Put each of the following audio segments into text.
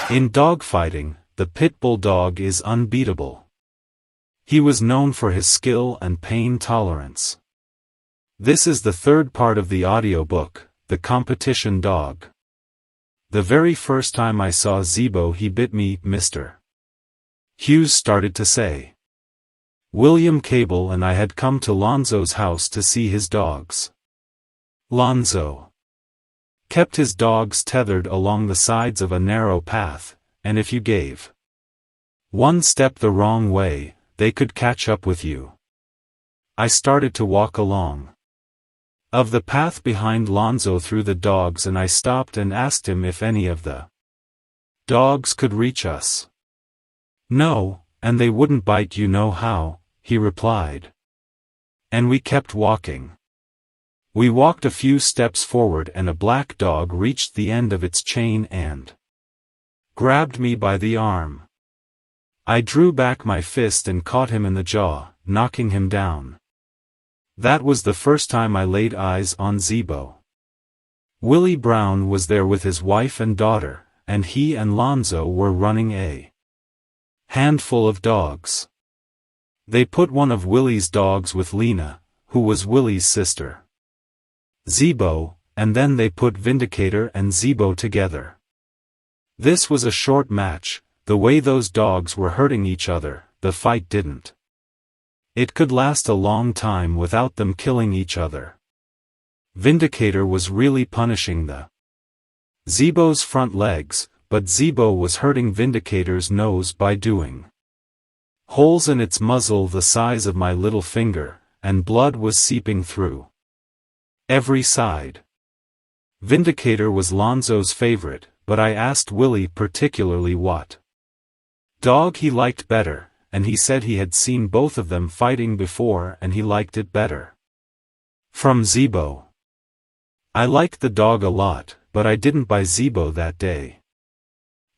In dogfighting, the Pitbull dog is unbeatable. He was known for his skill and pain tolerance. This is the third part of the audiobook, The Competition Dog. The very first time I saw Zebo, he bit me, Mr. Hughes started to say. William Cable and I had come to Lonzo's house to see his dogs. Lonzo kept his dogs tethered along the sides of a narrow path, and if you gave one step the wrong way, they could catch up with you. I started to walk along of the path behind Lonzo through the dogs, and I stopped and asked him if any of the dogs could reach us. No, and they wouldn't bite, you know how, he replied. And we kept walking. We walked a few steps forward and a black dog reached the end of its chain and grabbed me by the arm. I drew back my fist and caught him in the jaw, knocking him down. That was the first time I laid eyes on Zebo. Willie Brown was there with his wife and daughter, and he and Lonzo were running a handful of dogs. They put one of Willie's dogs with Lena, who was Willie's sister. Zebo, and then they put Vindicator and Zebo together. This was a short match. The way those dogs were hurting each other, the fight didn't. It could last a long time without them killing each other. Vindicator was really punishing the Zebo's front legs, but Zebo was hurting Vindicator's nose by doing holes in its muzzle the size of my little finger, and blood was seeping through every side. Vindicator was Lonzo's favorite, but I asked Willie particularly what dog he liked better, and he said he had seen both of them fighting before and he liked it better. From Zebo. I liked the dog a lot, but I didn't buy Zebo that day.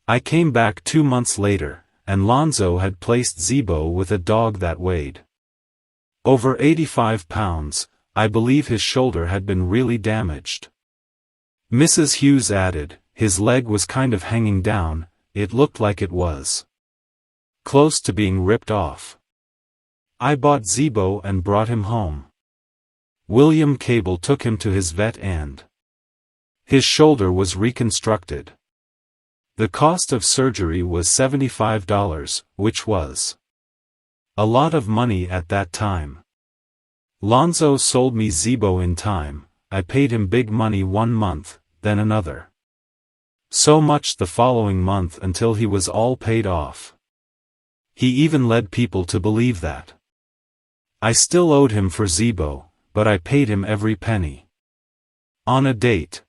I came back 2 months later, and Lonzo had placed Zebo with a dog that weighed over 85 pounds, I believe his shoulder had been really damaged. Mrs. Hughes added, his leg was kind of hanging down, it looked like it was close to being ripped off. I bought Zebo and brought him home. William Cable took him to his vet and his shoulder was reconstructed. The cost of surgery was $75, which was a lot of money at that time. Lonzo sold me Zebo in time. I paid him big money 1 month, then another. So much the following month until he was all paid off. He even led people to believe that I still owed him for Zebo, but I paid him every penny. On a date.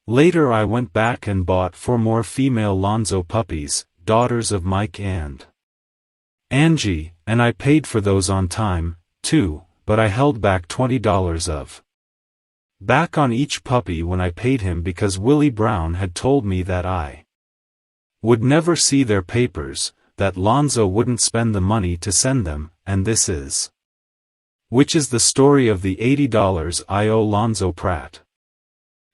Later I went back and bought 4 more female Lonzo puppies, daughters of Mike and Angie, and I paid for those on time, too, but I held back $20 of back on each puppy when I paid him because Willie Brown had told me that I would never see their papers, that Lonzo wouldn't spend the money to send them, and this is which is the story of the $80 I owe Lonzo Pratt.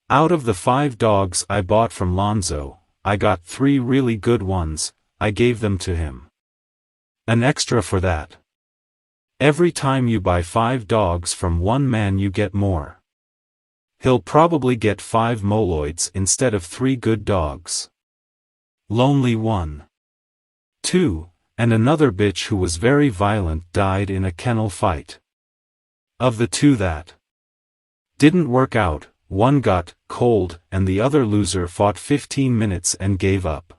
Out of the 5 dogs I bought from Lonzo, I got 3 really good ones, I gave them to him. An extra for that. Every time you buy 5 dogs from one man you get more. He'll probably get 5 moloids instead of 3 good dogs. Lonely one. 2, and another bitch who was very violent died in a kennel fight. Of the 2 that didn't work out, one got cold and the other loser fought 15 minutes and gave up.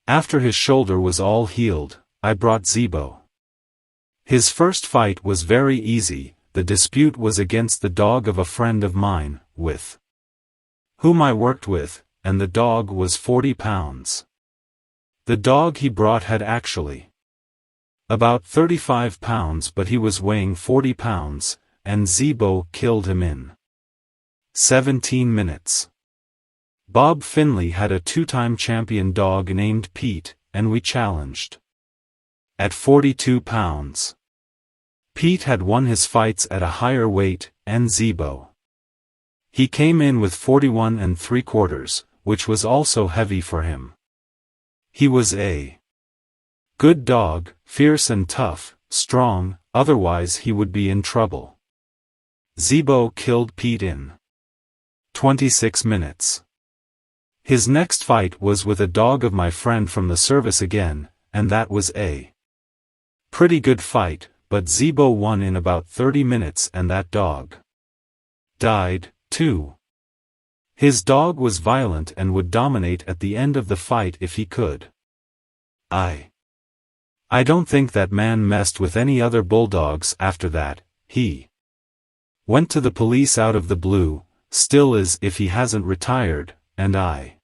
After his shoulder was all healed, I brought Zebo. His first fight was very easy. The dispute was against the dog of a friend of mine, with whom I worked with, and the dog was 40 pounds. The dog he brought had actually about 35 pounds, but he was weighing 40 pounds, and Zebo killed him in 17 minutes. Bob Finley had a 2-time champion dog named Pete, and we challenged at 42 pounds. Pete had won his fights at a higher weight, and Zebo. He came in with 41 3/4, which was also heavy for him. He was a good dog, fierce and tough, strong, otherwise he would be in trouble. Zebo killed Pete in 26 minutes. His next fight was with a dog of my friend from the service again, and that was a pretty good fight, but Zebo won in about 30 minutes and that dog died, too. His dog was violent and would dominate at the end of the fight if he could. I don't think that man messed with any other bulldogs after that. He went to the police out of the blue, still is if he hasn't retired, and I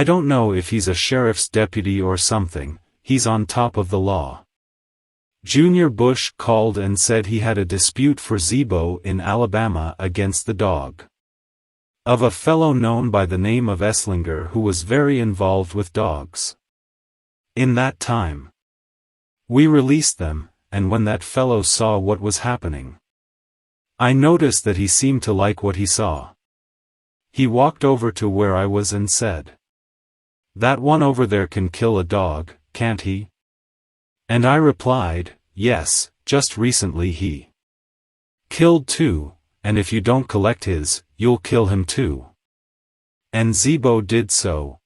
don't know if he's a sheriff's deputy or something. He's on top of the law. Junior Bush called and said he had a dispute for Zebo in Alabama against the dog of a fellow known by the name of Esslinger who was very involved with dogs. In that time, we released them, and when that fellow saw what was happening, I noticed that he seemed to like what he saw. He walked over to where I was and said, "That one over there can kill a dog, can't he?" And I replied, "Yes, just recently he killed 2, and if you don't collect his, you'll kill him too." And Zebo did so,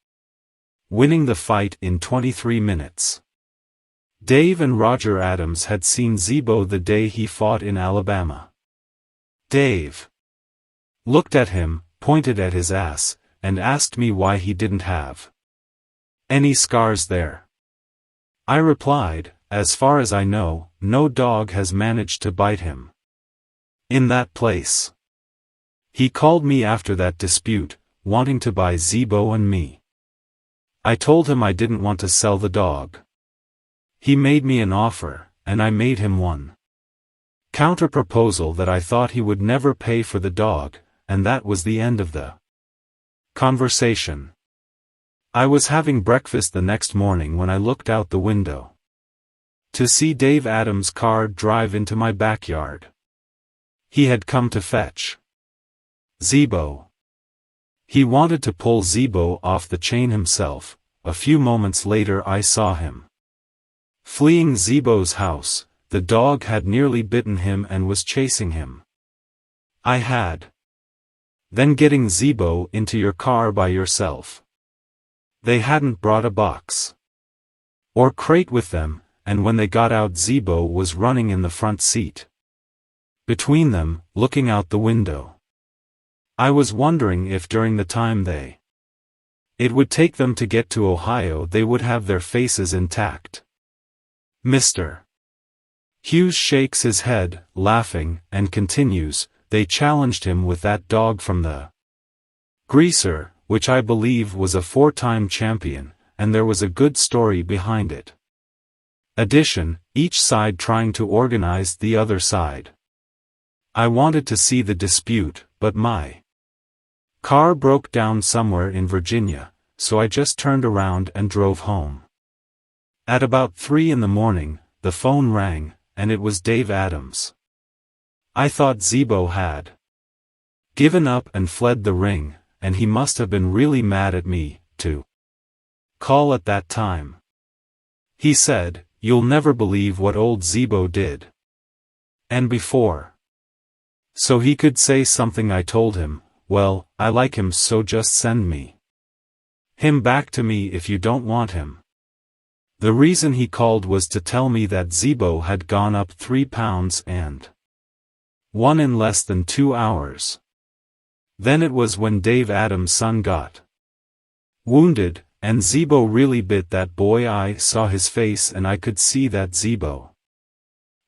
winning the fight in 23 minutes. Dave and Roger Adams had seen Zebo the day he fought in Alabama. Dave looked at him, pointed at his ass, and asked me why he didn't have any scars there. I replied, "As far as I know, no dog has managed to bite him in that place." He called me after that dispute, wanting to buy Zebo and me. I told him I didn't want to sell the dog. He made me an offer, and I made him one counter-proposal that I thought he would never pay for the dog, and that was the end of the conversation. I was having breakfast the next morning when I looked out the window to see Dave Adams' car drive into my backyard. He had come to fetch Zebo. He wanted to pull Zebo off the chain himself. A few moments later I saw him fleeing Zebo's house. The dog had nearly bitten him and was chasing him. I had then getting Zebo into your car by yourself. They hadn't brought a box or crate with them, and when they got out Zebo was running in the front seat between them, looking out the window. I was wondering if during the time it would take them to get to Ohio they would have their faces intact. Mr. Hughes shakes his head, laughing, and continues, "They challenged him with that dog from the Greaser, which I believe was a 4-time champion, and there was a good story behind it. Addition, each side trying to organize the other side. I wanted to see the dispute, but my car broke down somewhere in Virginia, so I just turned around and drove home. At about 3 in the morning, the phone rang, and it was Dave Adams. I thought Zebo had given up and fled the ring, and he must have been really mad at me, to call at that time. He said, 'You'll never believe what old Zebo did.' And before so he could say something I told him, 'Well, I like him, so just send him back to me if you don't want him.' The reason he called was to tell me that Zebo had gone up 3 pounds and won in less than 2 hours. Then it was when Dave Adams' son got wounded, and Zebo really bit that boy. I saw his face and I could see that Zebo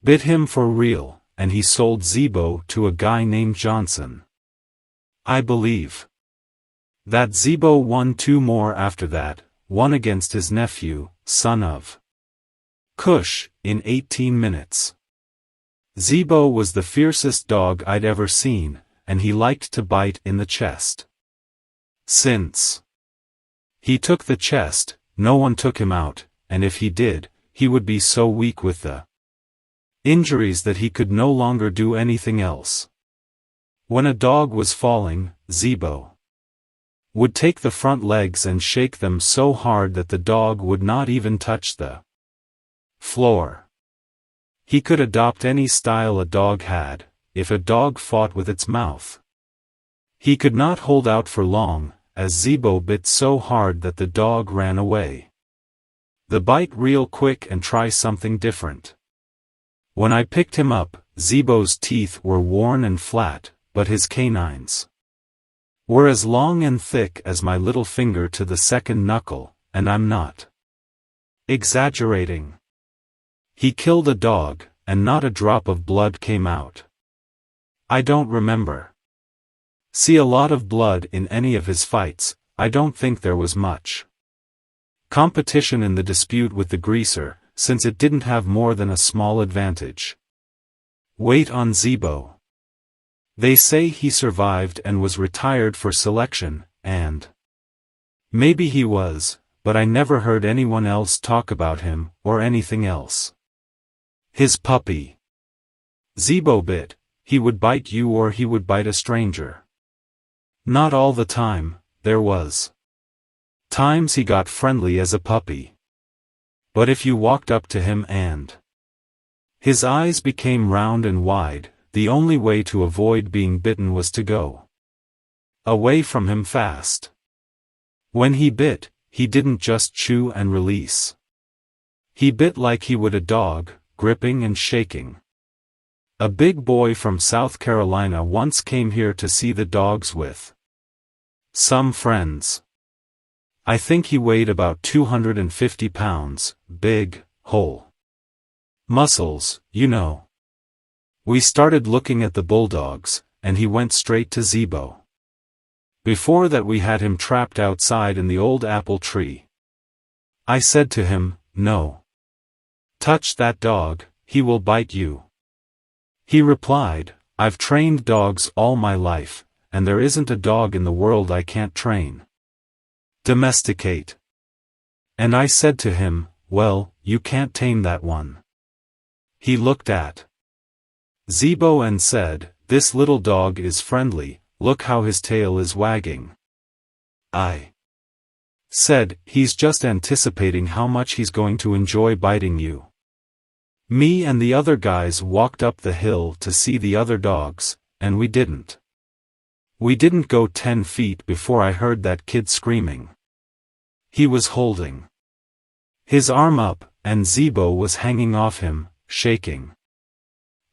bit him for real, and he sold Zebo to a guy named Johnson. I believe that Zebo won 2 more after that, one against his nephew, son of Cush, in 18 minutes. Zebo was the fiercest dog I'd ever seen, and he liked to bite in the chest. Since he took the chest, no one took him out, and if he did, he would be so weak with the injuries that he could no longer do anything else. When a dog was falling, Zebo Would take the front legs and shake them so hard that the dog would not even touch the floor. He could adopt any style a dog had, if a dog fought with its mouth. He could not hold out for long, as Zebo bit so hard that the dog ran away. The bite real quick and try something different. When I picked him up, Zebo's teeth were worn and flat, but his canines were as long and thick as my little finger to the second knuckle, and I'm not exaggerating. He killed a dog, and not a drop of blood came out. I don't remember. See a lot of blood in any of his fights. I don't think there was much competition in the dispute with the greaser, since it didn't have more than a small advantage. Weight on Zebo. They say he survived and was retired for selection, and maybe he was, but I never heard anyone else talk about him, or anything else. His puppy. Zebo bit, he would bite you or he would bite a stranger. Not all the time, there was times he got friendly as a puppy. But if you walked up to him and his eyes became round and wide, the only way to avoid being bitten was to go away from him fast. When he bit, he didn't just chew and release. He bit like he would a dog, gripping and shaking. A big boy from South Carolina once came here to see the dogs with some friends. I think he weighed about 250 pounds, big, whole muscles, you know. We started looking at the bulldogs, and he went straight to Zebo. Before that we had him trapped outside in the old apple tree. I said to him, "No. Touch that dog, he will bite you." He replied, "I've trained dogs all my life, and there isn't a dog in the world I can't train. Domesticate." And I said to him, "Well, you can't tame that one." He looked at Zebo and said, "This little dog is friendly, look how his tail is wagging." I said, "He's just anticipating how much he's going to enjoy biting you." Me and the other guys walked up the hill to see the other dogs, and we didn't. We didn't go 10 feet before I heard that kid screaming. He was holding his arm up, and Zebo was hanging off him, shaking.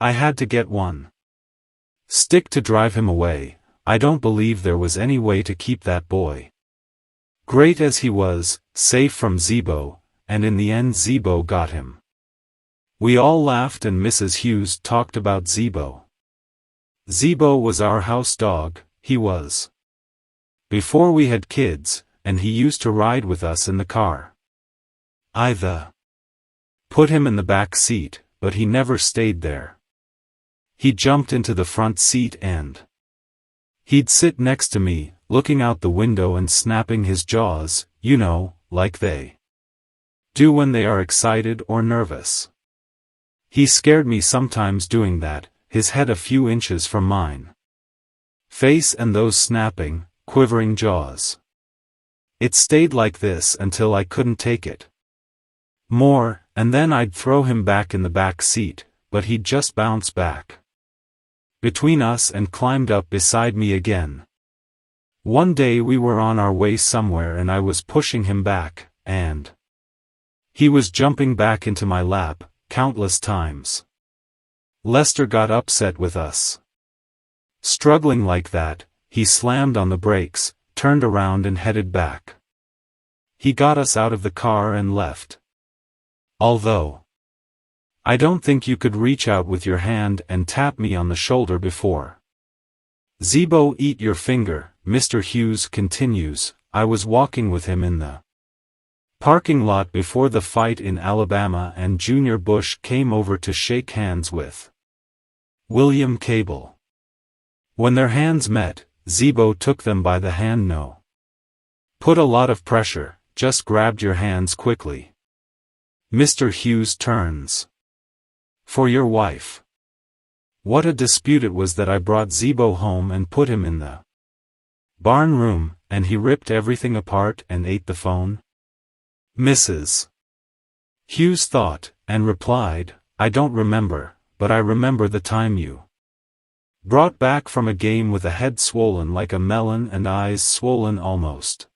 I had to get one stick to drive him away. I don't believe there was any way to keep that boy, great as he was, safe from Zebo, and in the end Zebo got him. We all laughed and Mrs. Hughes talked about Zebo. Zebo was our house dog, he was. Before we had kids, and he used to ride with us in the car. I put him in the back seat, but he never stayed there. He jumped into the front seat and he'd sit next to me, looking out the window and snapping his jaws, you know, like they do when they are excited or nervous. He scared me sometimes doing that, his head a few inches from mine face and those snapping, quivering jaws. It stayed like this until I couldn't take it more, and then I'd throw him back in the back seat, but he'd just bounce back between us and climbed up beside me again. One day we were on our way somewhere and I was pushing him back, and he was jumping back into my lap, countless times. Lester got upset with us struggling like that. He slammed on the brakes, turned around and headed back. He got us out of the car and left. Although I don't think you could reach out with your hand and tap me on the shoulder before. Zebo eat your finger, Mr. Hughes continues. I was walking with him in the parking lot before the fight in Alabama and Junior Bush came over to shake hands with William Cable. When their hands met, Zebo took them by the hand. No. Put a lot of pressure, just grabbed your hands quickly. Mr. Hughes turns. For your wife. What a dispute it was that I brought Zebo home and put him in the barn room, and he ripped everything apart and ate the phone? Mrs. Hughes thought, and replied, I don't remember, but I remember the time you brought back from a game with a head swollen like a melon and eyes swollen almost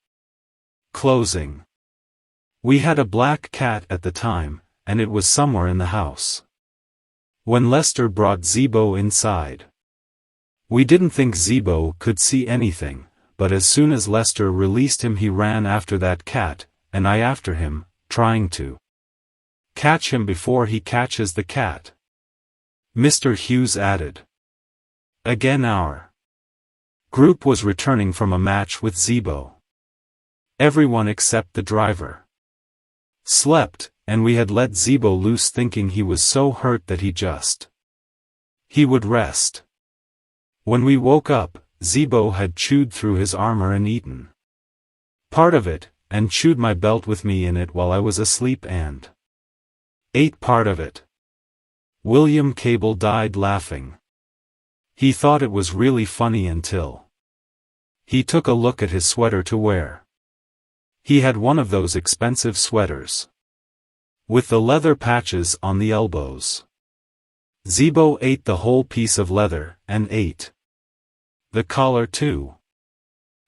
closing. We had a black cat at the time, and it was somewhere in the house. When Lester brought Zebo inside, we didn't think Zebo could see anything, but as soon as Lester released him he ran after that cat, and I after him, trying to catch him before he catches the cat. Mr. Hughes added. Again our group was returning from a match with Zebo. Everyone except the driver slept, and we had let Zebo loose thinking he was so hurt that he would rest. When we woke up, Zebo had chewed through his armor and eaten part of it, and chewed my belt with me in it while I was asleep and ate part of it. William Cable died laughing. He thought it was really funny until he took a look at his sweater to wear. He had one of those expensive sweaters with the leather patches on the elbows. Zebo ate the whole piece of leather, and ate the collar too.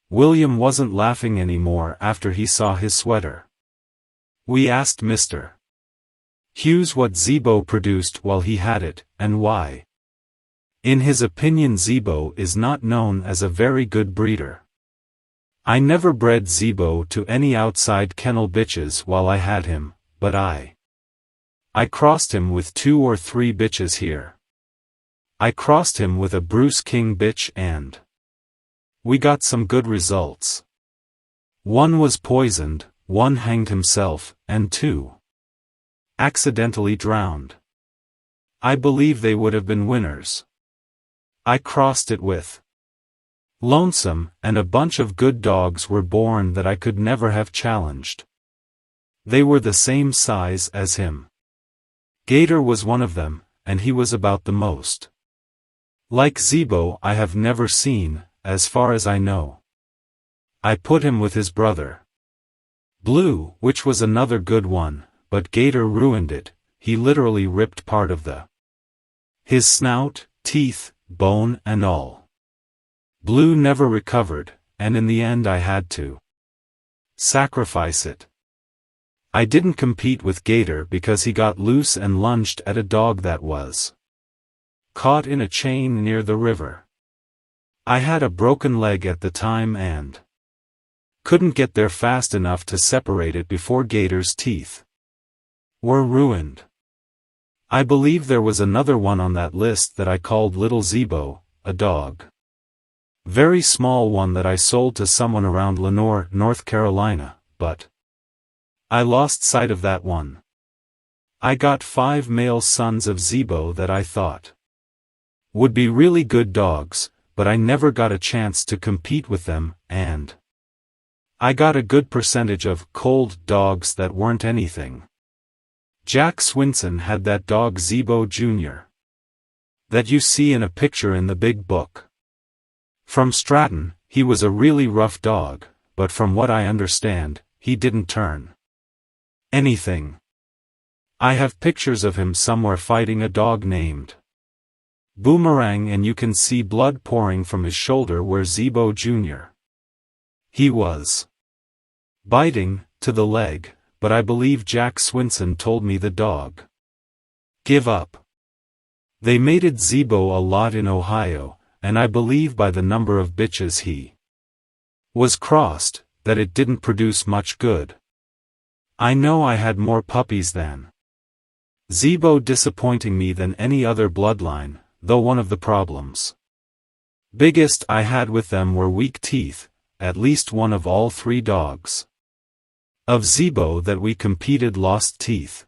William wasn't laughing anymore after he saw his sweater. We asked Mr. Hughes what Zebo produced while he had it, and why. In his opinion Zebo is not known as a very good breeder. I never bred Zebo to any outside kennel bitches while I had him, but I crossed him with 2 or 3 bitches here. I crossed him with a Bruce King bitch and we got some good results. 1 was poisoned, 1 hanged himself, and 2 accidentally drowned. I believe they would have been winners. I crossed it with Lonesome, and a bunch of good dogs were born that I could never have challenged. They were the same size as him. Gator was one of them, and he was about the most like Zebo I have never seen, as far as I know. I put him with his brother Blue, which was another good one, but Gator ruined it. He literally ripped part of his snout, teeth, bone and all. Blue never recovered, and in the end I had to sacrifice it. I didn't compete with Gator because he got loose and lunged at a dog that was caught in a chain near the river. I had a broken leg at the time and couldn't get there fast enough to separate it before Gator's teeth were ruined. I believe there was another one on that list that I called Little Zebo, a dog. Very small one that I sold to someone around Lenoir, North Carolina, but I lost sight of that one. I got 5 male sons of Zebo that I thought would be really good dogs, but I never got a chance to compete with them, and I got a good percentage of cold dogs that weren't anything. Jack Swinson had that dog Zebo Jr. that you see in a picture in the big book. From Stratton, he was a really rough dog, but from what I understand, he didn't turn anything. I have pictures of him somewhere fighting a dog named Boomerang, and you can see blood pouring from his shoulder where Zebo Jr. he was biting to the leg, but I believe Jack Swinson told me the dog give up. They mated Zebo a lot in Ohio, and I believe by the number of bitches he was crossed, that it didn't produce much good. I know I had more puppies than Zebo, disappointing me than any other bloodline, though one of the problems biggest I had with them were weak teeth. At least one of all 3 dogs of Zebo that we competed lost teeth.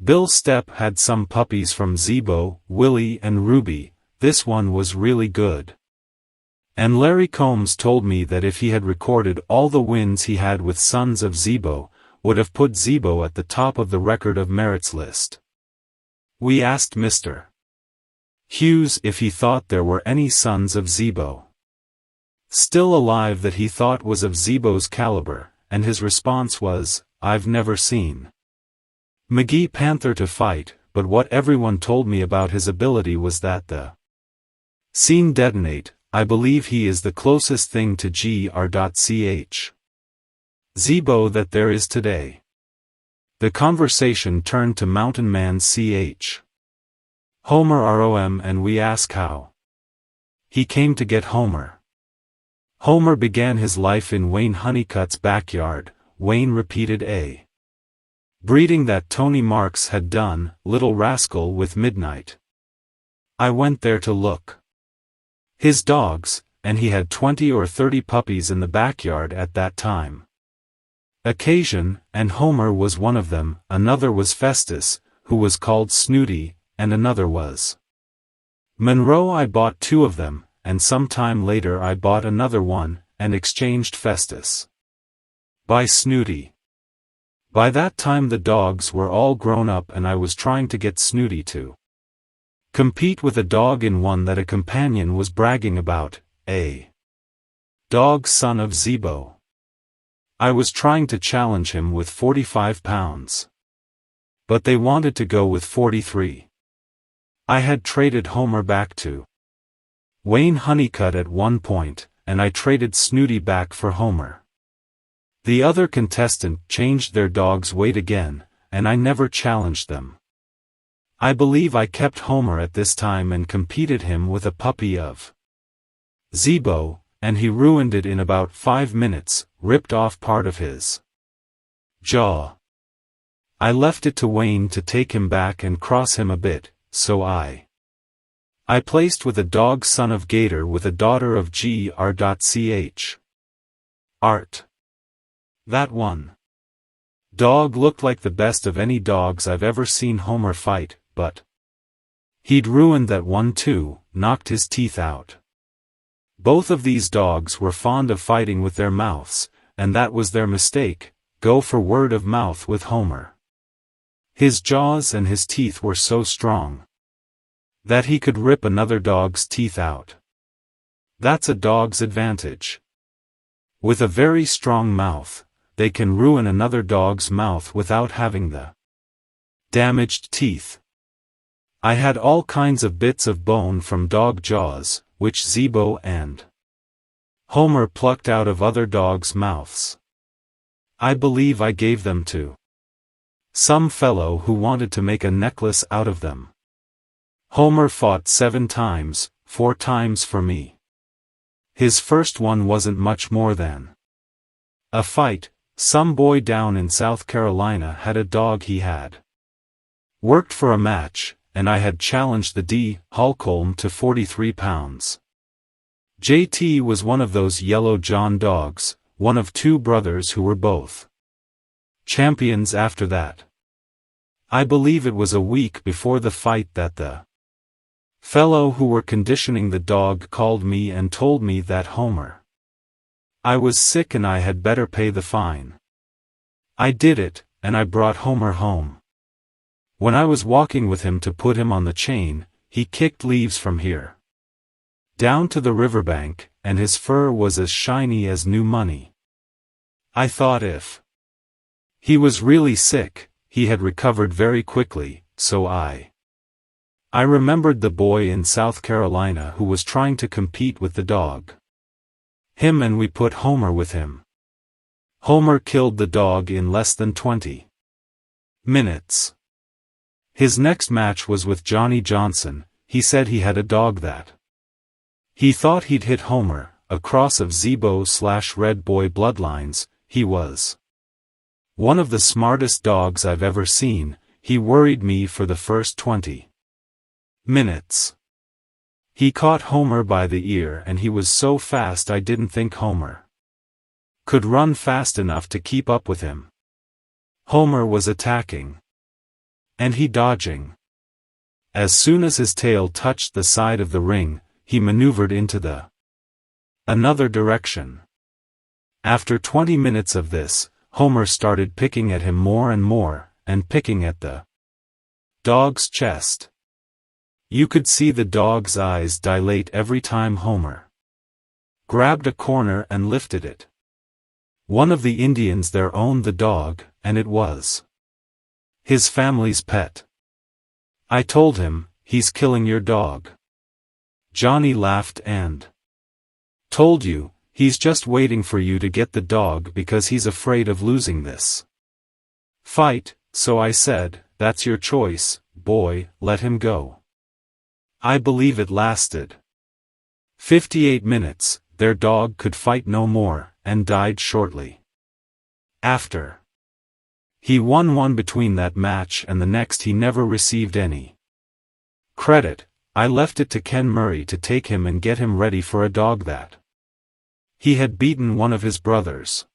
Bill Stepp had some puppies from Zebo, Willie and Ruby. This one was really good. And Larry Combs told me that if he had recorded all the wins he had with sons of Zebo, would have put Zebo at the top of the record of merits list. We asked Mr. Hughes if he thought there were any sons of Zebo. still alive that he thought was of Zebo's caliber, and his response was, "I've never seen McGee Panther to fight, but what everyone told me about his ability was that the scene detonate. I believe he is the closest thing to Gr.ch. Zebo that there is today." The conversation turned to Mountain Man Ch. Homer ROM, and we ask how he came to get Homer. Homer began his life in Wayne Honeycutt's backyard. Wayne repeated a breeding that Tony Marks had done, Little Rascal with Midnight. I went there to look his dogs, and he had 20 or 30 puppies in the backyard at that time. Occasion, and Homer was one of them, another was Festus, who was called Snooty, and another was Monroe. I bought 2 of them, and some time later I bought another one, and exchanged Festus by Snooty. By that time the dogs were all grown up and I was trying to get Snooty to compete with a dog in one that a companion was bragging about, a dog son of Zebo. I was trying to challenge him with 45 pounds. But they wanted to go with 43. I had traded Homer back to Wayne Honeycutt at one point, and I traded Snooty back for Homer. The other contestant changed their dog's weight again, and I never challenged them. I believe I kept Homer at this time and competed him with a puppy of Zebo, and he ruined it in about 5 minutes, ripped off part of his jaw. I left it to Wayne to take him back and cross him a bit, so I placed with a dog son of Gator with a daughter of Gr.ch. Art. That one dog looked like the best of any dogs I've ever seen Homer fight, but he'd ruined that one too, knocked his teeth out. Both of these dogs were fond of fighting with their mouths, and that was their mistake. Go for word of mouth with Homer. His jaws and his teeth were so strong that he could rip another dog's teeth out. That's a dog's advantage. With a very strong mouth, they can ruin another dog's mouth without having the damaged teeth. I had all kinds of bits of bone from dog jaws, which Zebo and Homer plucked out of other dogs' mouths. I believe I gave them to some fellow who wanted to make a necklace out of them. Homer fought 7 times, 4 times for me. His first one wasn't much more than a fight. Some boy down in South Carolina had a dog he had worked for a match, and I had challenged the D. Holcomb to 43 pounds. JT was one of those Yellow John dogs, one of 2 brothers who were both champions after that. I believe it was a week before the fight that the fellow who were conditioning the dog called me and told me that I was sick and I had better pay the fine. I did it, and I brought Homer home. When I was walking with him to put him on the chain, he kicked leaves from here down to the riverbank, and his fur was as shiny as new money. I thought if he was really sick, he had recovered very quickly, so I remembered the boy in South Carolina who was trying to compete with the dog. Him, and we put Homer with him. Homer killed the dog in less than 20 minutes. His next match was with Johnny Johnson. He said he had a dog that he thought he'd hit Homer, a cross of Zebo/Red Boy bloodlines. He was one of the smartest dogs I've ever seen. He worried me for the first 20 minutes. He caught Homer by the ear and he was so fast I didn't think Homer could run fast enough to keep up with him. Homer was attacking, and he dodging. As soon as his tail touched the side of the ring, he maneuvered into the another direction. After 20 minutes of this, Homer started picking at him more and more, and picking at the dog's chest. You could see the dog's eyes dilate every time Homer grabbed a corner and lifted it. One of the Indians there owned the dog, and it was his family's pet. I told him, "He's killing your dog." Johnny laughed and told you, "He's just waiting for you to get the dog because he's afraid of losing this fight." So I said, "That's your choice, boy, let him go." I believe it lasted 58 minutes, their dog could fight no more, and died shortly after. He won one between that match and the next. He never received any credit. I left it to Ken Murray to take him and get him ready for a dog that he had beaten one of his brothers.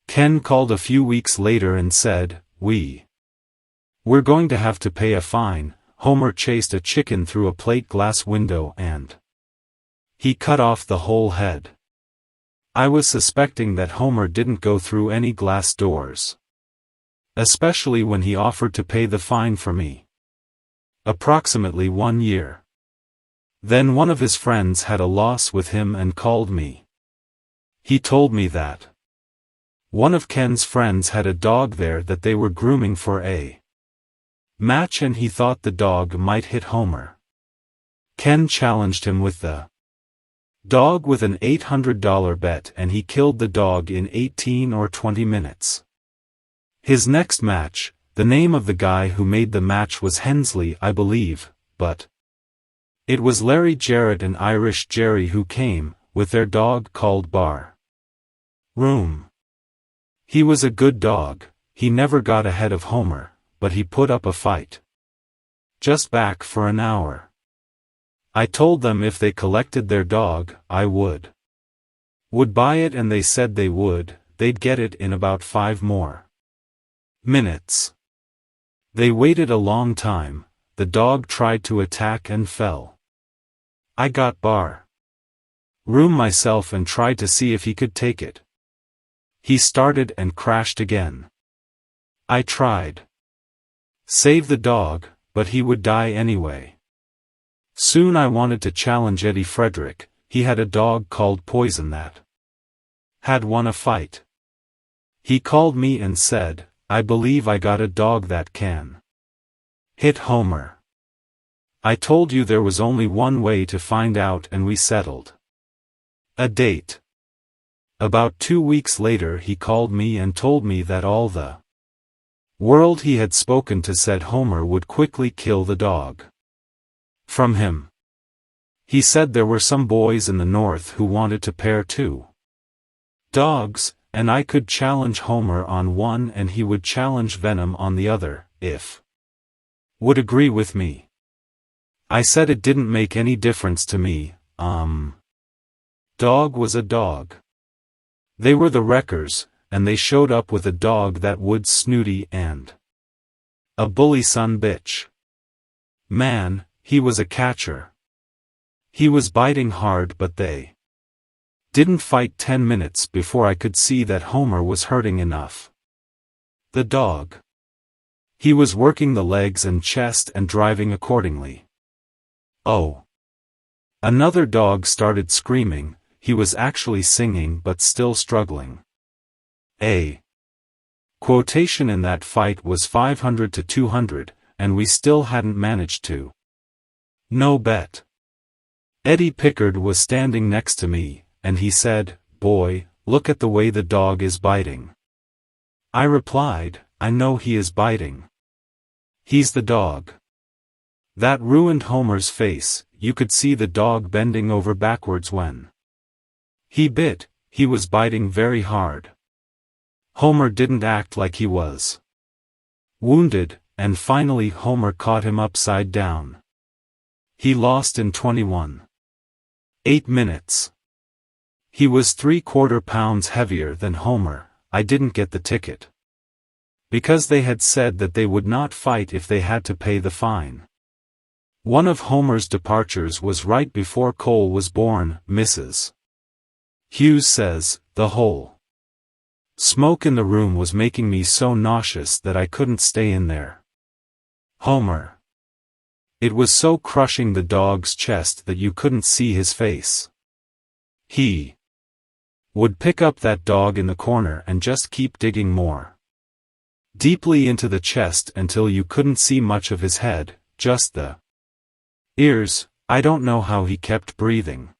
Ken called a few weeks later and said, "We're going to have to pay a fine. Homer chased a chicken through a plate glass window and he cut off the whole head." I was suspecting that Homer didn't go through any glass doors, especially when he offered to pay the fine for me. Approximately 1 year. Then one of his friends had a loss with him and called me. He told me that one of Ken's friends had a dog there that they were grooming for a match and he thought the dog might hit Homer. Ken challenged him with the dog with an $800 bet and he killed the dog in 18 or 20 minutes. His next match, the name of the guy who made the match was Hensley, I believe, but it was Larry Jarrett and Irish Jerry who came, with their dog called Bar Room. He was a good dog, he never got ahead of Homer, but he put up a fight. Just back for an hour. I told them if they collected their dog, I would buy it and they said they'd get it in about 5 more minutes. They waited a long time, the dog tried to attack and fell. I got Bar Room myself and tried to see if he could take it. He started and crashed again. I tried save the dog, but he would die anyway. Soon I wanted to challenge Eddie Frederick. He had a dog called Poison that had won a fight. He called me and said, "I believe I got a dog that can hit Homer." I told you there was only one way to find out and we settled a date. About 2 weeks later he called me and told me that all the world he had spoken to said Homer would quickly kill the dog from him. He said there were some boys in the north who wanted to pair 2 dogs, and I could challenge Homer on one and he would challenge Venom on the other, if would agree with me. I said it didn't make any difference to me, dog was a dog. They were the wreckers, and they showed up with a dog that would snooty and a bully son bitch. Man, he was a catcher. He was biting hard but they didn't fight 10 minutes before I could see that Homer was hurting enough. The dog. He was working the legs and chest and driving accordingly. Oh. Another dog started screaming, he was actually singing but still struggling. A quotation in that fight was 500 to 200, and we still hadn't managed to no bet. Eddie Pickard was standing next to me, and he said, "Boy, look at the way the dog is biting." I replied, "I know he is biting. He's the dog." That ruined Homer's face. You could see the dog bending over backwards when he bit. He was biting very hard. Homer didn't act like he was wounded, and finally Homer caught him upside down. He lost in 21.8 minutes. He was 3/4 pounds heavier than Homer. I didn't get the ticket because they had said that they would not fight if they had to pay the fine. One of Homer's departures was right before Cole was born. Mrs. Hughes says, "The whole smoke in the room was making me so nauseous that I couldn't stay in there." Homer. It was so crushing the dog's chest that you couldn't see his face. He would pick up that dog in the corner and just keep digging more deeply into the chest until you couldn't see much of his head, just the ears. I don't know how he kept breathing.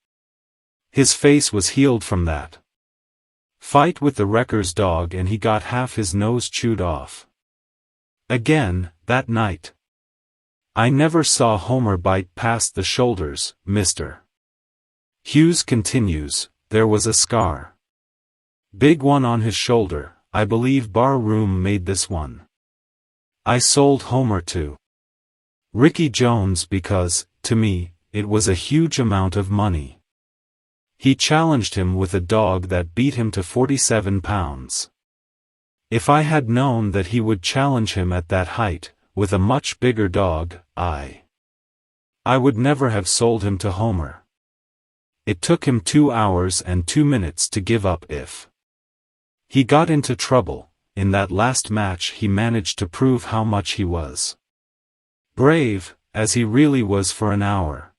His face was healed from that fight with the wrecker's dog, and he got half his nose chewed off. Again, that night. I never saw Homer bite past the shoulders. Mr. Hughes continues, there was a scar. Big one on his shoulder. I believe Bar Room made this one. I sold Homer to Ricky Jones because, to me, it was a huge amount of money. He challenged him with a dog that beat him to 47 pounds. If I had known that he would challenge him at that height, with a much bigger dog, I would never have sold him to Homer. It took him 2 hours and 2 minutes to give up. If he got into trouble, in that last match he managed to prove how much he was brave, as he really was for an hour.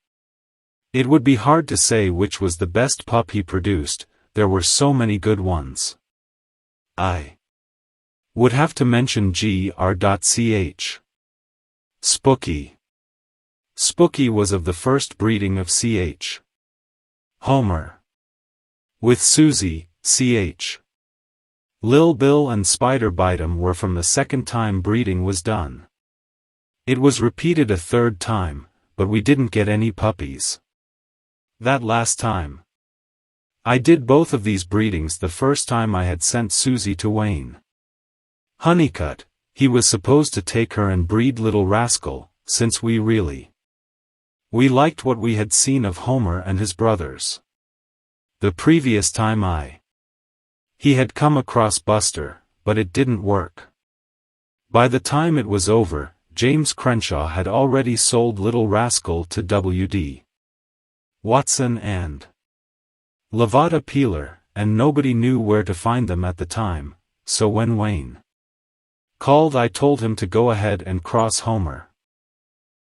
It would be hard to say which was the best pup he produced, there were so many good ones. I would have to mention Gr.ch. Spooky. Spooky was of the first breeding of Ch. Homer. With Susie, Ch. Lil Bill and Spider Bite'em were from the second time breeding was done. It was repeated a third time, but we didn't get any puppies that last time. I did both of these breedings the first time I had sent Susie to Wayne Honeycutt. He was supposed to take her and breed Little Rascal, since we liked what we had seen of Homer and his brothers. The previous time he had come across Buster, but it didn't work. By the time it was over, James Crenshaw had already sold Little Rascal to W.D. Watson and Levada Peeler, and nobody knew where to find them at the time, so when Wayne called I told him to go ahead and cross Homer.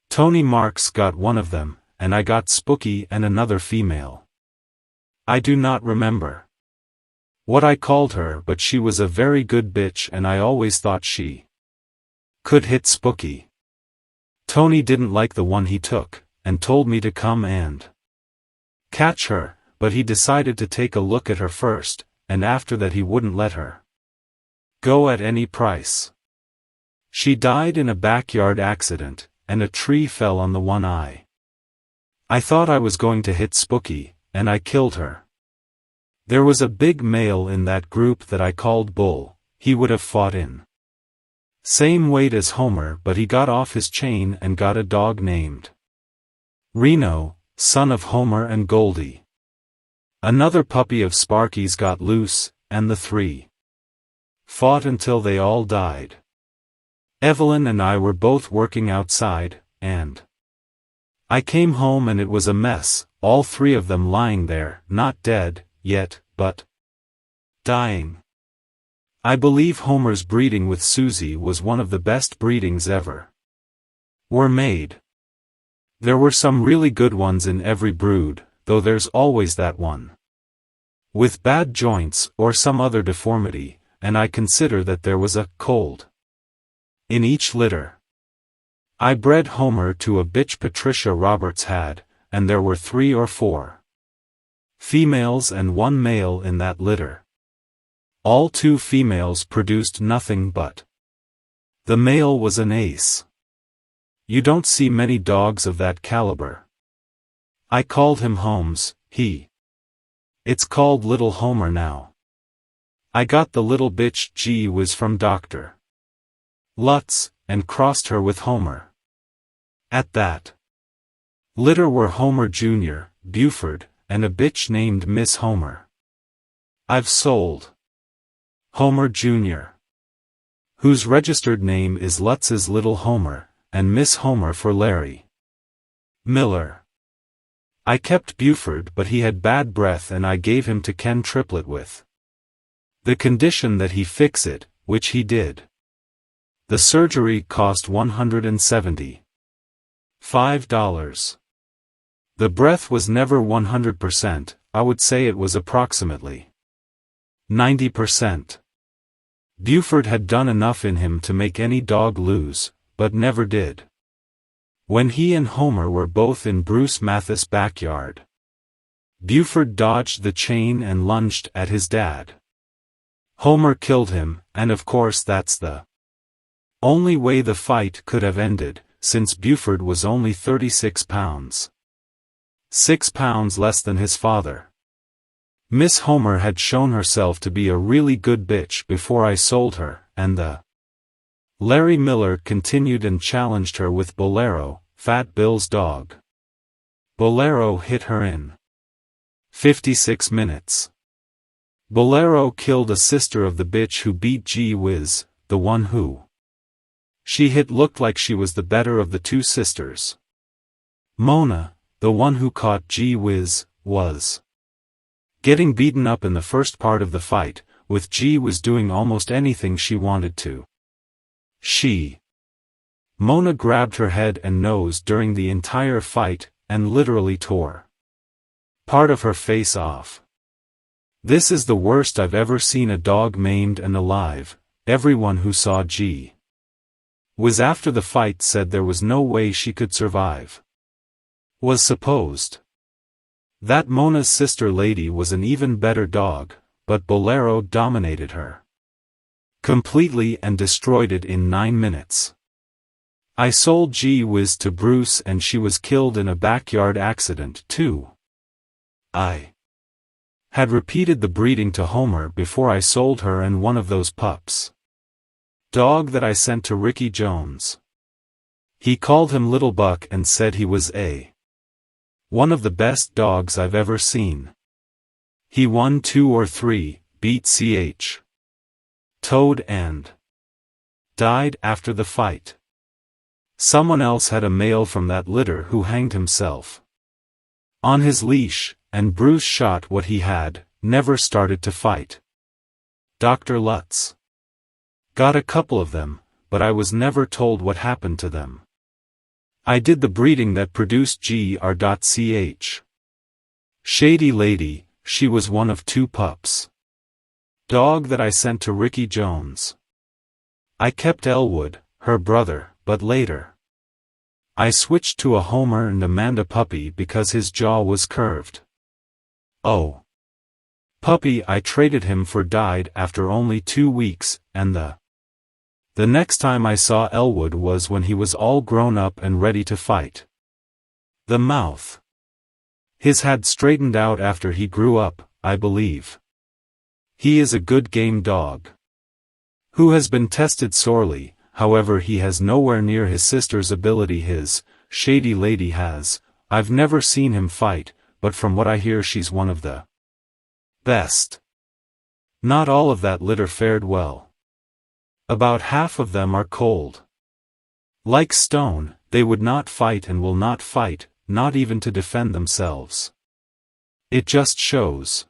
Tony Marks got one of them, and I got Spooky and another female. I do not remember what I called her, but she was a very good bitch and I always thought she could hit Spooky. Tony didn't like the one he took, and told me to come and catch her, but he decided to take a look at her first, and after that he wouldn't let her go at any price. She died in a backyard accident, and a tree fell on the one eye. I thought I was going to hit Spooky, and I killed her. There was a big male in that group that I called Bull. He would have fought in same weight as Homer, but he got off his chain and got a dog named Reno, son of Homer and Goldie. Another puppy of Sparky's got loose, and the three fought until they all died. Evelyn and I were both working outside, and I came home and it was a mess, all three of them lying there, not dead yet, but dying. I believe Homer's breeding with Susie was one of the best breedings ever were made. There were some really good ones in every brood, though there's always that one with bad joints or some other deformity, and I consider that there was a cold in each litter. I bred Homer to a bitch Patricia Roberts had, and there were 3 or 4 females and 1 male in that litter. All 2 females produced nothing but the male was an ace. You don't see many dogs of that caliber. I called him Holmes, it's called Little Homer now. I got the little bitch G was from Dr. Lutz, and crossed her with Homer. At that litter were Homer Jr., Buford, and a bitch named Miss Homer. I've sold Homer Jr., whose registered name is Lutz's Little Homer, and Miss Homer for Larry Miller. I kept Buford, but he had bad breath and I gave him to Ken Triplett with the condition that he fix it, which he did. The surgery cost $175. The breath was never 100%, I would say it was approximately 90%. Buford had done enough in him to make any dog lose, but never did. When he and Homer were both in Bruce Mathis' backyard, Buford dodged the chain and lunged at his dad. Homer killed him, and of course that's the only way the fight could have ended, since Buford was only 36 pounds. 6 pounds less than his father. Miss Homer had shown herself to be a really good bitch before I sold her, and the Larry Miller continued and challenged her with Bolero, Fat Bill's dog. Bolero hit her in 56 minutes. Bolero killed a sister of the bitch who beat Gee Whiz, the one who she hit looked like she was the better of the two sisters. Mona, the one who caught Gee Whiz, was getting beaten up in the first part of the fight, with Gee Whiz doing almost anything she wanted to. Mona grabbed her head and nose during the entire fight, and literally tore part of her face off. This is the worst I've ever seen a dog maimed and alive. Everyone who saw Gee Whiz after the fight said there was no way she could survive. Was supposed that Mona's sister lady was an even better dog, but Bolero dominated her completely and destroyed it in 9 minutes. I sold Gee Whiz to Bruce and she was killed in a backyard accident too. I had repeated the breeding to Homer before I sold her and one of those pups. Dog that I sent to Ricky Jones. He called him Little Buck and said he was one of the best dogs I've ever seen. He won 2 or 3, beat Ch. Toad and died after the fight. Someone else had a male from that litter who hanged himself on his leash, and Bruce shot what he had, never started to fight. Dr. Lutz got a couple of them, but I was never told what happened to them. I did the breeding that produced Gr.ch. Shady Lady, she was one of 2 pups. Dog that I sent to Ricky Jones. I kept Elwood, her brother, but later I switched to a Homer and Amanda puppy because his jaw was curved. Oh. Puppy I traded him for died after only 2 weeks, and the next time I saw Elwood was when he was all grown up and ready to fight. The mouth. His had straightened out after he grew up, I believe. He is a good game dog who has been tested sorely, however he has nowhere near his sister's ability his Shady Lady has. I've never seen him fight, but from what I hear she's one of the best. Not all of that litter fared well. About half of them are cold. Like stone, they would not fight and will not fight, not even to defend themselves. It just shows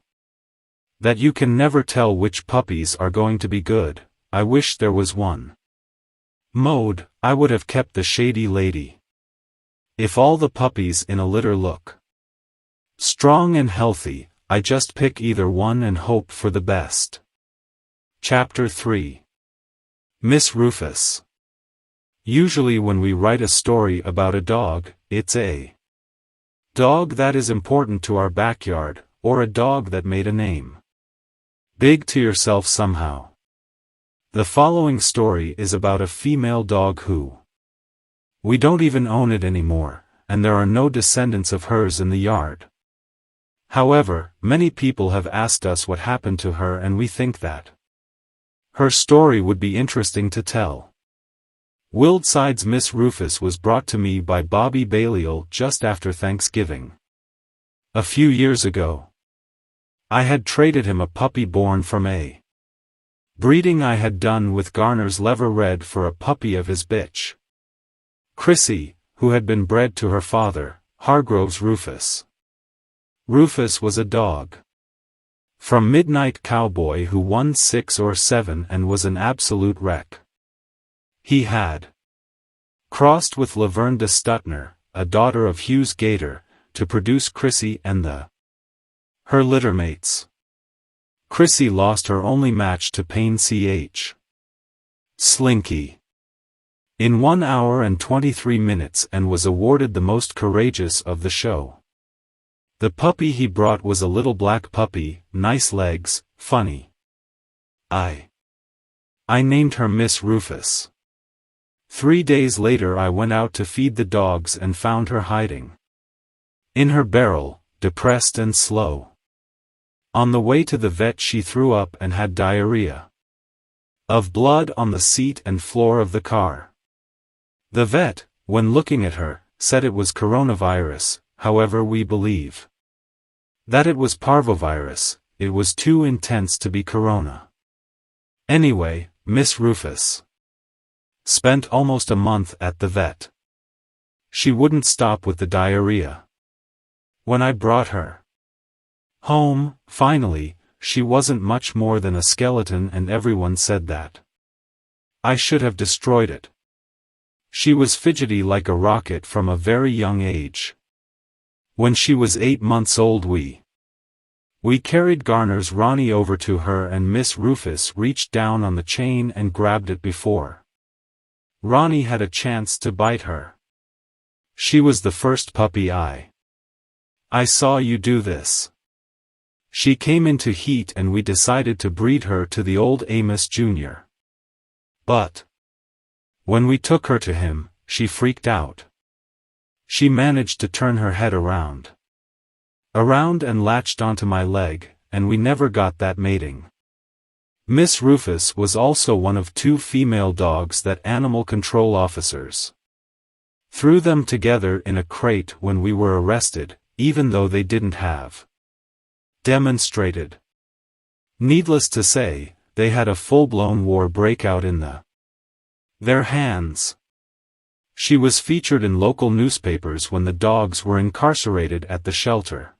that you can never tell which puppies are going to be good. I wish there was one mode, I would have kept the Shady Lady. If all the puppies in a litter look strong and healthy, I just pick either one and hope for the best. Chapter 3. Miss Rufus. Usually when we write a story about a dog, it's a dog that is important to our backyard, or a dog that made a name big to yourself somehow. The following story is about a female dog who we don't even own it anymore, and there are no descendants of hers in the yard. However, many people have asked us what happened to her and we think that her story would be interesting to tell. Wildside's Miss Rufus was brought to me by Babi Balliol just after Thanksgiving. A few years ago, I had traded him a puppy born from a breeding I had done with Garner's Lever Red for a puppy of his bitch Chrissy, who had been bred to her father, Hargrove's Rufus. Rufus was a dog from Midnight Cowboy who won 6 or 7 and was an absolute wreck. He had crossed with Laverne de Stutner, a daughter of Hughes Gator, to produce Chrissy and Her littermates. Chrissy lost her only match to Pain Ch. Slinky. In 1 hour and 23 minutes and was awarded the most courageous of the show. The puppy he brought was a little black puppy, nice legs, funny. I named her Miss Rufus. 3 days later I went out to feed the dogs and found her hiding in her barrel, depressed and slow. On the way to the vet she threw up and had diarrhea of blood on the seat and floor of the car. The vet, when looking at her, said it was coronavirus. However, we believe that it was parvovirus. It was too intense to be corona. Anyway, Miss Rufus spent almost a month at the vet. She wouldn't stop with the diarrhea. When I brought her home, finally, she wasn't much more than a skeleton, and everyone said that I should have destroyed it. She was fidgety like a rocket from a very young age. When she was 8 months old we carried Garner's Ronnie over to her, and Miss Rufus reached down on the chain and grabbed it before Ronnie had a chance to bite her. She was the first puppy I saw you do this. She came into heat and we decided to breed her to the old Amos Jr. But when we took her to him, she freaked out. She managed to turn her head around and latched onto my leg, and we never got that mating. Miss Rufus was also one of 2 female dogs that animal control officers threw them together in a crate when we were arrested, even though they didn't have demonstrated. Needless to say, they had a full-blown war breakout in their hands. She was featured in local newspapers when the dogs were incarcerated at the shelter.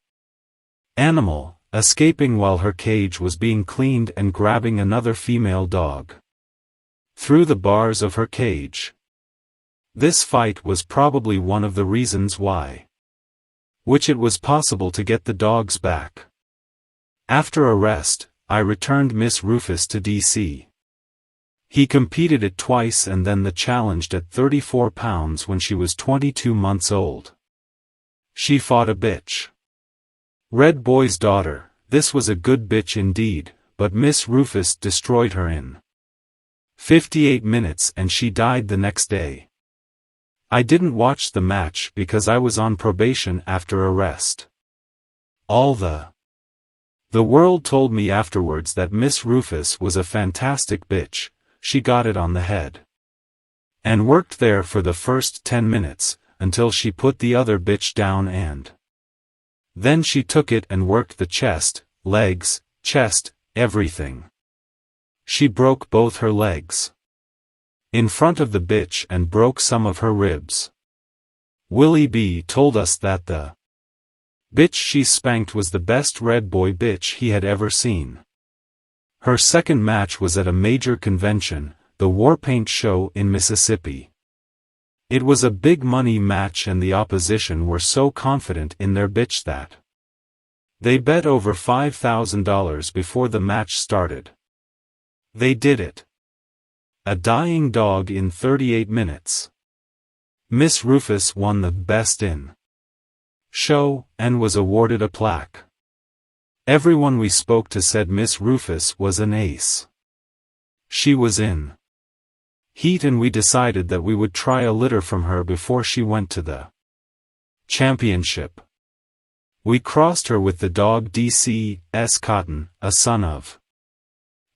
Animal, escaping while her cage was being cleaned and grabbing another female dog through the bars of her cage. This fight was probably one of the reasons why it was possible to get the dogs back. After arrest, I returned Miss Rufus to D.C. He competed it twice and then the challenged at 34 pounds when she was 22 months old. She fought a bitch. Red Boy's daughter. This was a good bitch indeed, but Miss Rufus destroyed her in 58 minutes and she died the next day. I didn't watch the match because I was on probation after arrest. All the world told me afterwards that Miss Rufus was a fantastic bitch. She got it on the head and worked there for the first 10 minutes, until she put the other bitch down, and then she took it and worked the chest, legs, chest, everything. She broke both her legs in front of the bitch and broke some of her ribs. Willie B. told us that the bitch she spanked was the best Red Boy bitch he had ever seen. Her second match was at a major convention, the Warpaint Show in Mississippi. It was a big money match and the opposition were so confident in their bitch that they bet over $5,000 before the match started. They did it. A dying dog in 38 minutes. Miss Rufus won the Best in Show, and was awarded a plaque. Everyone we spoke to said Miss Rufus was an ace. She was in heat and we decided that we would try a litter from her before she went to the championship. We crossed her with the dog D.C.'s Cotton, a son of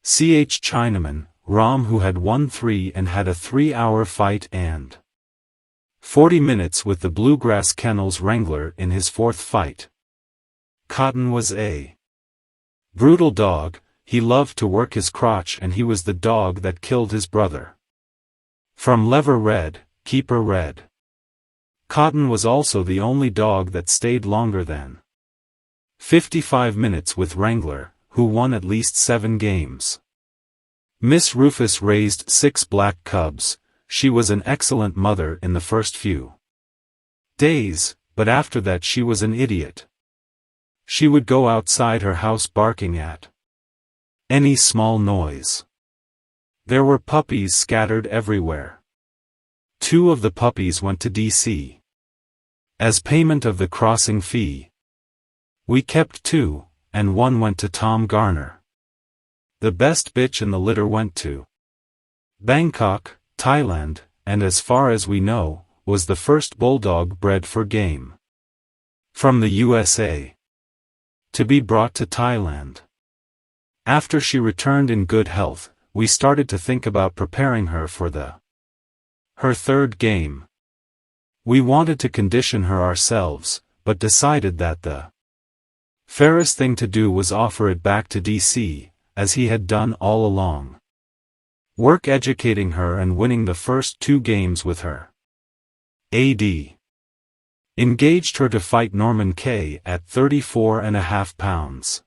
C.H. Chinaman, Rom, who had won 3 and had a 3-hour fight and 40 minutes with the Bluegrass Kennels Wrangler in his 4th fight. Cotton was a brutal dog. He loved to work his crotch and he was the dog that killed his brother. From Lever Red, Keeper Red. Cotton was also the only dog that stayed longer than 55 minutes with Wrangler, who won at least 7 games. Miss Rufus raised 6 black cubs. She was an excellent mother in the first few days, but after that she was an idiot. She would go outside her house barking at any small noise. There were puppies scattered everywhere. 2 of the puppies went to DC. As payment of the crossing fee. We kept 2, and 1 went to Tom Garner. The best bitch in the litter went to Bangkok, Thailand, and as far as we know, was the first bulldog bred for game from the USA to be brought to Thailand. After she returned in good health, we started to think about preparing her for her 3rd game. We wanted to condition her ourselves, but decided that the fairest thing to do was offer it back to DC, as he had done all along. Work educating her and winning the first 2 games with her. AD. Engaged her to fight Norman K. at 34.5 pounds.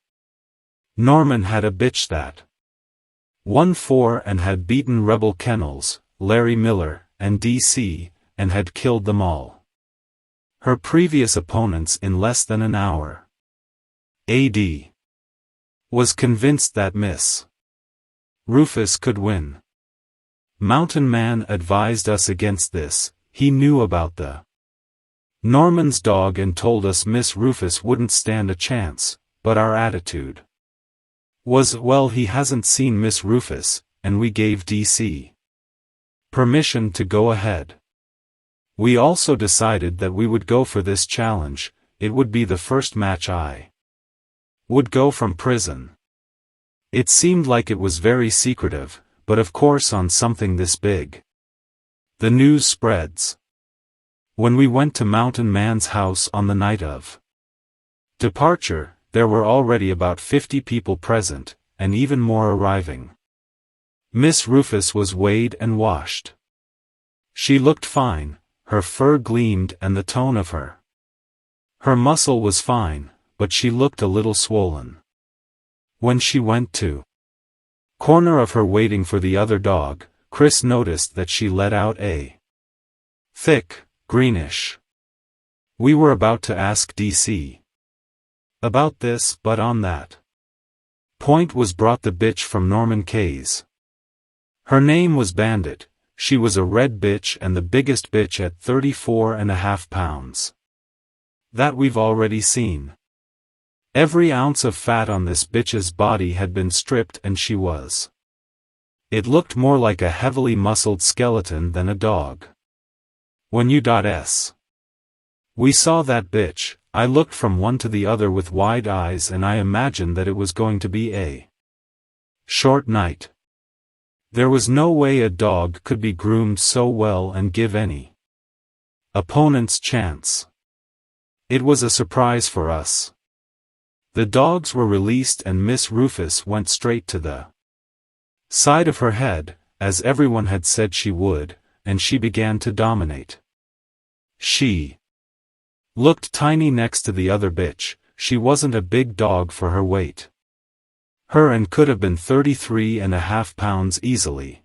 Norman had a bitch that won 4 and had beaten Rebel Kennels, Larry Miller, and DC, and had killed them all. Her previous opponents in less than an hour. AD. Was convinced that Miss Rufus could win. Mountain Man advised us against this. He knew about the Norman's dog and told us Miss Rufus wouldn't stand a chance, but our attitude was, well, he hasn't seen Miss Rufus, and we gave DC permission to go ahead. We also decided that we would go for this challenge. It would be the first match I would go from prison. It seemed like it was very secretive, but of course on something this big, the news spreads. When we went to Mountain Man's house on the night of departure, there were already about 50 people present, and even more arriving. Miss Rufus was weighed and washed. She looked fine, her fur gleamed and the tone of her muscle was fine, but she looked a little swollen. When she went to corner of her waiting for the other dog, Chris noticed that she let out a thick, greenish. We were about to ask DC about this, but on that point was brought the bitch from Norman K's. Her name was Bandit. She was a red bitch and the biggest bitch at 34.5 pounds. That we've already seen. Every ounce of fat on this bitch's body had been stripped and she was. It looked more like a heavily muscled skeleton than a dog. When we saw that bitch, I looked from one to the other with wide eyes and I imagined that it was going to be a short night. There was no way a dog could be groomed so well and give any opponents chance. It was a surprise for us. The dogs were released and Miss Rufus went straight to the side of her head, as everyone had said she would, and she began to dominate. She looked tiny next to the other bitch. She wasn't a big dog for her weight. Her and could have been 33.5 pounds easily.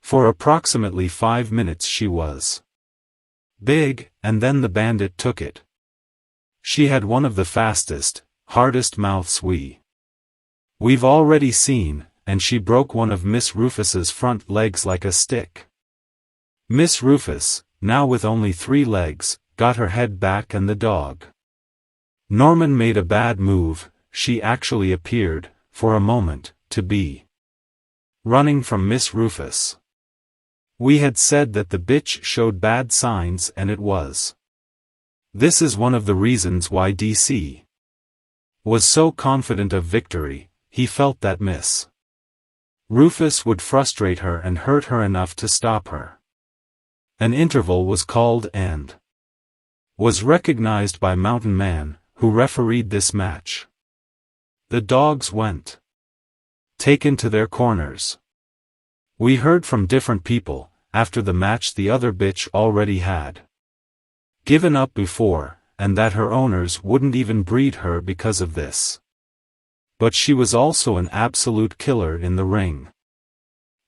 For approximately 5 minutes she was big, and then the Bandit took it. She had one of the fastest, hardest mouths we've already seen, and she broke one of Miss Rufus's front legs like a stick. Miss Rufus, now with only 3 legs, got her head back and the dog Norman made a bad move. She actually appeared, for a moment, to be running from Miss Rufus. We had said that the bitch showed bad signs and it was. This is one of the reasons why DC was so confident of victory. He felt that Miss Rufus would frustrate her and hurt her enough to stop her. An interval was called and was recognized by Mountain Man, who refereed this match. The dogs went taken to their corners. We heard from different people. After the match the other bitch already had given up before, and that her owners wouldn't even breed her because of this. But she was also an absolute killer in the ring.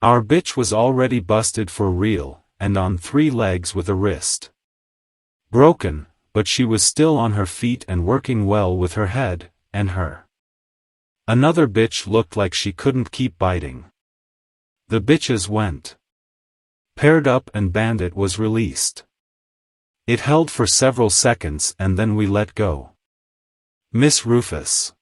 Our bitch was already busted for real, and on 3 legs with a wrist broken, but she was still on her feet and working well with her head, and her. Another bitch looked like she couldn't keep biting. The bitches went. Paired up and Bandit was released. It held for several seconds and then we let go. Miss Rufus.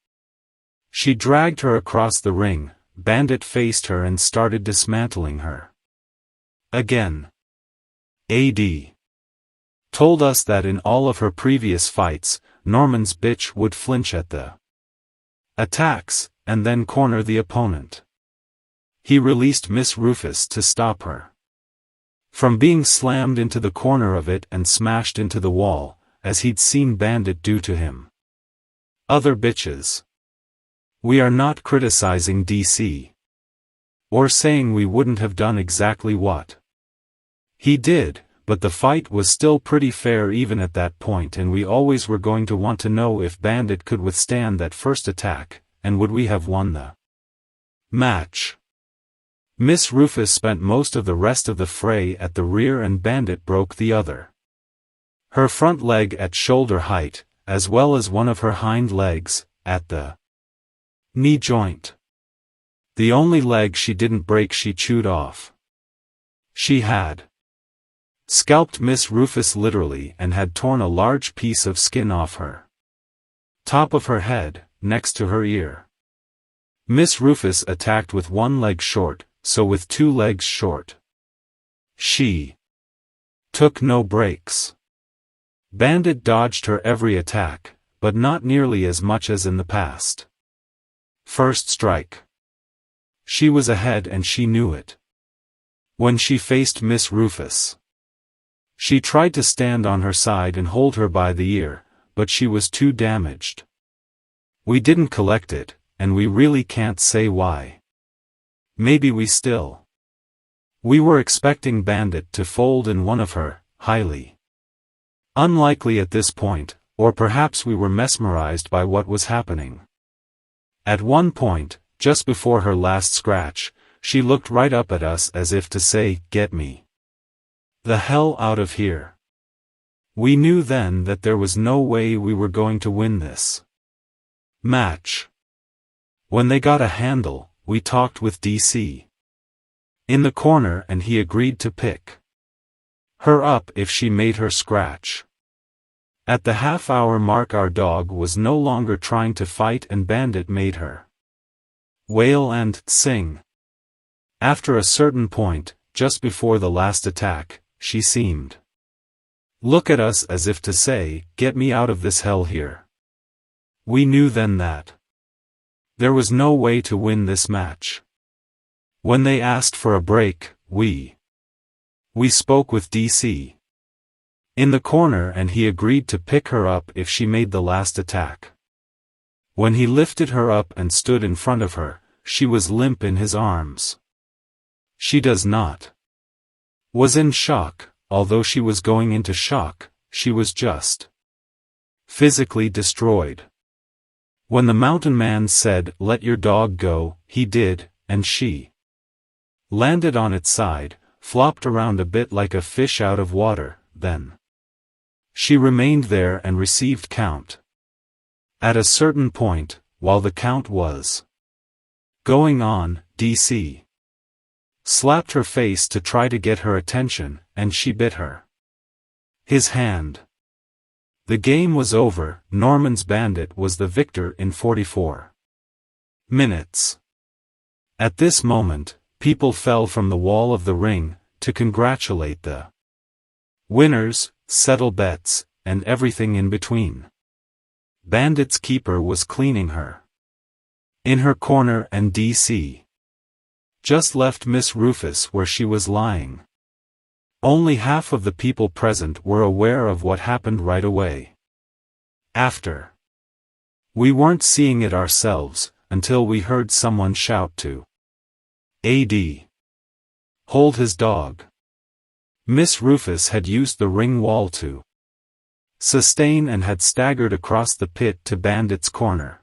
She dragged her across the ring, Bandit faced her and started dismantling her. Again. AD. Told us that in all of her previous fights, Norman's bitch would flinch at the attacks, and then corner the opponent. He released Miss Rufus to stop her from being slammed into the corner of it and smashed into the wall, as he'd seen Bandit do to him. Other bitches. We are not criticizing DC. Or saying we wouldn't have done exactly what he did, but the fight was still pretty fair even at that point, and we always were going to want to know if Bandit could withstand that first attack, and would we have won the match. Miss Rufus spent most of the rest of the fray at the rear and Bandit broke the other. Her front leg at shoulder height, as well as one of her hind legs, at the knee joint. The only leg she didn't break she chewed off. She had scalped Miss Rufus literally and had torn a large piece of skin off her top of her head, next to her ear. Miss Rufus attacked with one leg short, so with two legs short. She took no breaks. Bandit dodged her every attack, but not nearly as much as in the past. First strike. She was ahead and she knew it. When she faced Miss Rufus, she tried to stand on her side and hold her by the ear, but she was too damaged. We didn't collect it, and we really can't say why. Maybe we still. We were expecting Bandit to fold in one of her, highly unlikely at this point, or perhaps we were mesmerized by what was happening. At one point, just before her last scratch, she looked right up at us as if to say, "Get me the hell out of here." We knew then that there was no way we were going to win this match. When they got a handle, we talked with DC in the corner and he agreed to pick her up if she made her scratch. At the half-hour mark our dog was no longer trying to fight and Bandit made her wail and sing. After a certain point, just before the last attack, she seemed look at us as if to say, "Get me out of this hell here." We knew then that there was no way to win this match. When they asked for a break, we spoke with DC in the corner and he agreed to pick her up if she made the last attack. When he lifted her up and stood in front of her, she was limp in his arms. She was in shock, although she was going into shock, she was just physically destroyed. When the mountain man said, "Let your dog go," he did, and she landed on its side, flopped around a bit like a fish out of water, then she remained there and received count. At a certain point, while the count was going on, DC slapped her face to try to get her attention, and she bit his hand. The game was over. Norman's Bandit was the victor in 44 minutes. At this moment, people fell from the wall of the ring to congratulate the winners, settle bets, and everything in between. Bandit's keeper was cleaning her in her corner and DC just left Miss Rufus where she was lying. Only half of the people present were aware of what happened right away. After, we weren't seeing it ourselves, until we heard someone shout to AD. Hold his dog. Miss Rufus had used the ring wall to sustain and had staggered across the pit to Bandit's corner.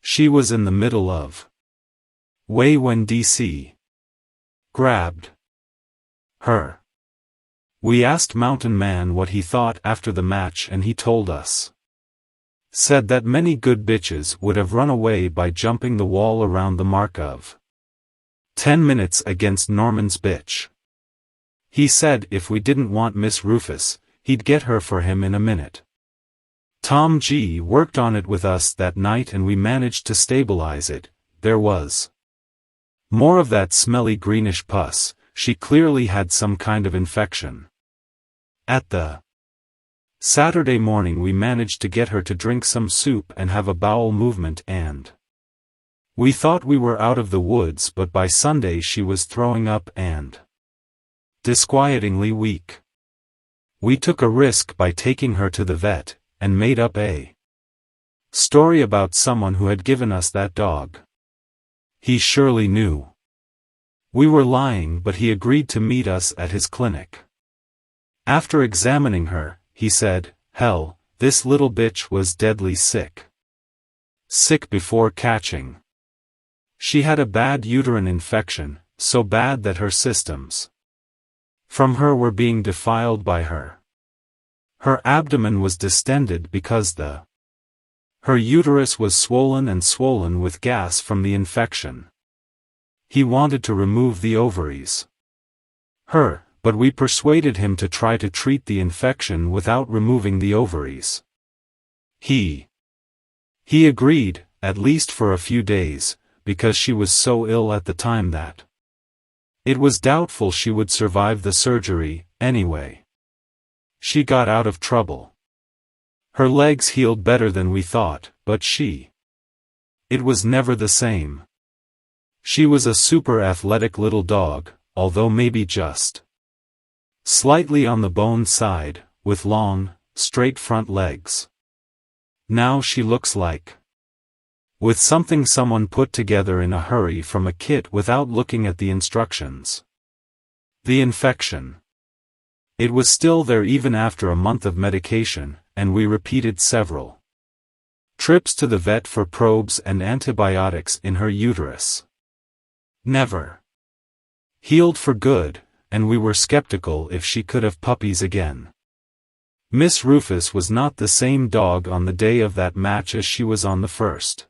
She was in the middle of way when DC grabbed her. We asked Mountain Man what he thought after the match and he told us. Said that many good bitches would have run away by jumping the wall around the mark of 10 minutes against Norman's bitch. He said if we didn't want Miss Rufus, he'd get her for him in a minute. Tom G worked on it with us that night and we managed to stabilize it. There was more of that smelly greenish pus. She clearly had some kind of infection. At the Saturday morning we managed to get her to drink some soup and have a bowel movement, and we thought we were out of the woods, but by Sunday she was throwing up and disquietingly weak. We took a risk by taking her to the vet, and made up a story about someone who had given us that dog. He surely knew we were lying, but he agreed to meet us at his clinic. After examining her, he said, "Hell, this little bitch was deadly sick. Sick before catching. She had a bad uterine infection, so bad that her systems from her were being defiled by her. Her abdomen was distended because her uterus was swollen with gas from the infection. He wanted to remove the ovaries. But we persuaded him to try to treat the infection without removing the ovaries. He agreed, at least for a few days, because she was so ill at the time that it was doubtful she would survive the surgery. Anyway, she got out of trouble. Her legs healed better than we thought, but it was never the same. She was a super athletic little dog, although maybe just slightly on the bone side, with long, straight front legs. Now she looks like with something someone put together in a hurry from a kit without looking at the instructions. The infection. It was still there even after a month of medication, and we repeated several trips to the vet for probes and antibiotics in her uterus. Never healed for good, and we were skeptical if she could have puppies again. Miss Rufus was not the same dog on the day of that match as she was on the first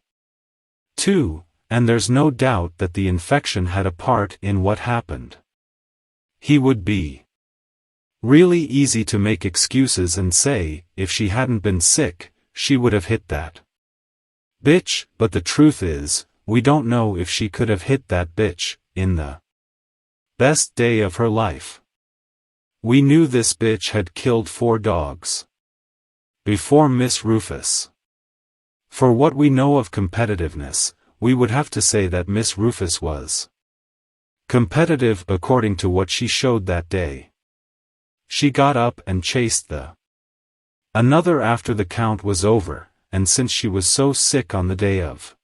two, and there's no doubt that the infection had a part in what happened. He would be really easy to make excuses and say, if she hadn't been sick, she would have hit that bitch, but the truth is, we don't know if she could have hit that bitch in the best day of her life. We knew this bitch had killed 4 dogs before Miss Rufus. For what we know of competitiveness, we would have to say that Miss Rufus was competitive according to what she showed that day. She got up and chased another after the count was over, and since she was so sick on the day of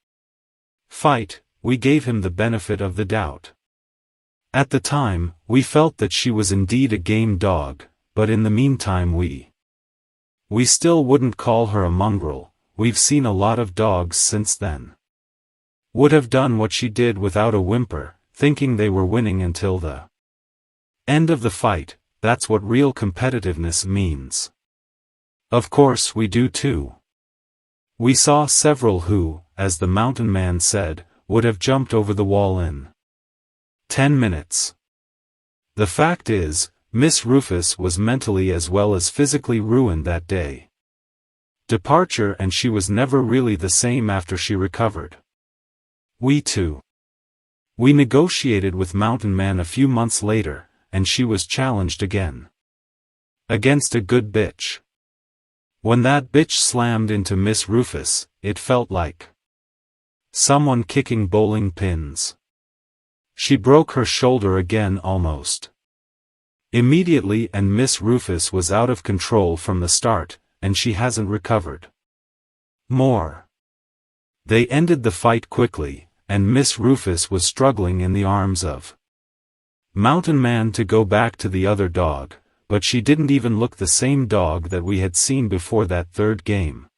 fight, we gave him the benefit of the doubt. At the time, we felt that she was indeed a game dog, but in the meantime we still wouldn't call her a mongrel. We've seen a lot of dogs since then. Would have done what she did without a whimper, thinking they were winning until the end of the fight. That's what real competitiveness means. Of course we do too. We saw several who, as the mountain man said, would have jumped over the wall in 10 minutes. The fact is, Miss Rufus was mentally as well as physically ruined that day. Departure, and she was never really the same after she recovered. We negotiated with Mountain Man a few months later, and she was challenged again. Against a good bitch. When that bitch slammed into Miss Rufus, it felt like someone kicking bowling pins. She broke her shoulder again almost immediately, and Miss Rufus was out of control from the start, and she hasn't recovered more. They ended the fight quickly, and Miss Rufus was struggling in the arms of Mountain Man to go back to the other dog, but she didn't even look the same dog that we had seen before that third game.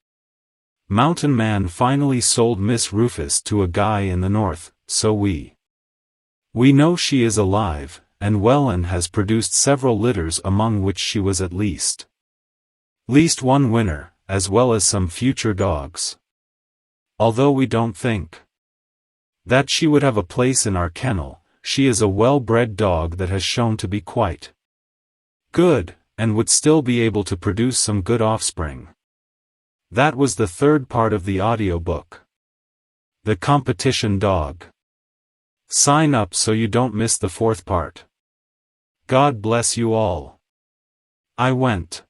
Mountain Man finally sold Miss Rufus to a guy in the north, so we know she is alive, and Wellen has produced several litters among which she was at least one winner, as well as some future dogs. Although we don't think that she would have a place in our kennel, she is a well-bred dog that has shown to be quite good, and would still be able to produce some good offspring. That was the third part of the audiobook. The Competition Dog. Sign up so you don't miss the fourth part. God bless you all. I went.